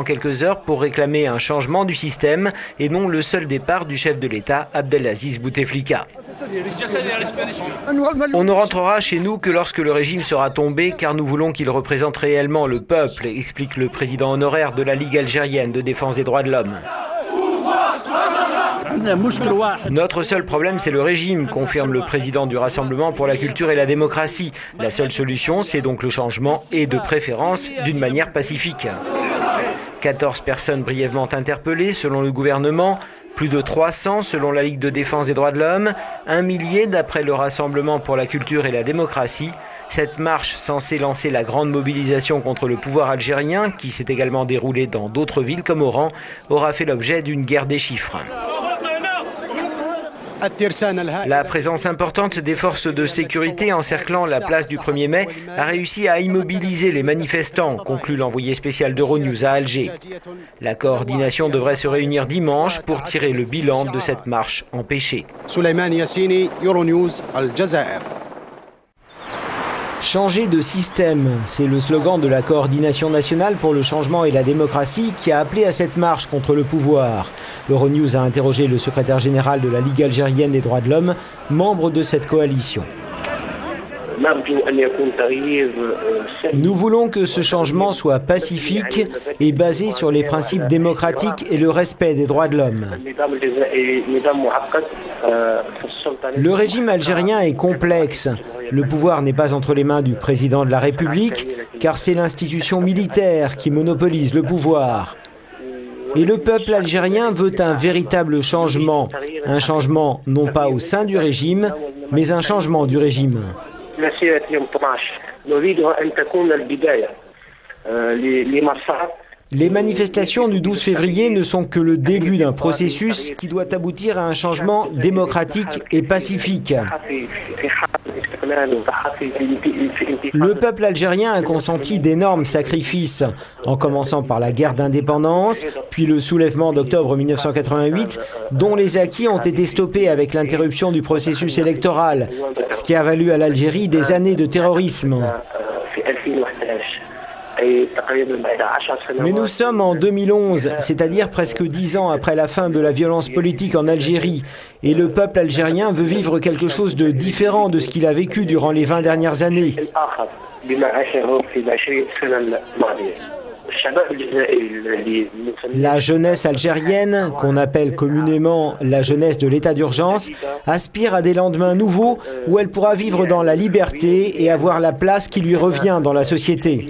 en quelques heures pour réclamer un changement du système et non le seul départ du chef de l'État, Abdelaziz Bouteflika. On ne rentrera chez nous que lorsque le régime sera tombé, car nous voulons qu'il représente réellement le peuple, explique le président honoraire de la Ligue algérienne de défense des droits de l'homme. Notre seul problème, c'est le régime, confirme le président du Rassemblement pour la culture et la démocratie. La seule solution, c'est donc le changement et de préférence d'une manière pacifique. 14 personnes brièvement interpellées selon le gouvernement, plus de 300 selon la Ligue de défense des droits de l'homme, 1 millier d'après le Rassemblement pour la culture et la démocratie. Cette marche censée lancer la grande mobilisation contre le pouvoir algérien, qui s'est également déroulée dans d'autres villes comme Oran, aura fait l'objet d'une guerre des chiffres. La présence importante des forces de sécurité encerclant la place du 1er mai a réussi à immobiliser les manifestants, conclut l'envoyé spécial d'Euronews à Alger. La coordination devrait se réunir dimanche pour tirer le bilan de cette marche empêchée. Changer de système, c'est le slogan de la coordination nationale pour le changement et la démocratie qui a appelé à cette marche contre le pouvoir. Euronews a interrogé le secrétaire général de la Ligue algérienne des droits de l'homme, membre de cette coalition. Nous voulons que ce changement soit pacifique et basé sur les principes démocratiques et le respect des droits de l'homme. Le régime algérien est complexe. Le pouvoir n'est pas entre les mains du président de la République, car c'est l'institution militaire qui monopolise le pouvoir. Et le peuple algérien veut un véritable changement. Un changement non pas au sein du régime, mais un changement du régime. Les manifestations du 12 février ne sont que le début d'un processus qui doit aboutir à un changement démocratique et pacifique. Le peuple algérien a consenti d'énormes sacrifices, en commençant par la guerre d'indépendance, puis le soulèvement d'octobre 1988, dont les acquis ont été stoppés avec l'interruption du processus électoral, ce qui a valu à l'Algérie des années de terrorisme. Mais nous sommes en 2011, c'est-à-dire presque 10 ans après la fin de la violence politique en Algérie. Et le peuple algérien veut vivre quelque chose de différent de ce qu'il a vécu durant les 20 dernières années. La jeunesse algérienne, qu'on appelle communément la jeunesse de l'état d'urgence, aspire à des lendemains nouveaux où elle pourra vivre dans la liberté et avoir la place qui lui revient dans la société.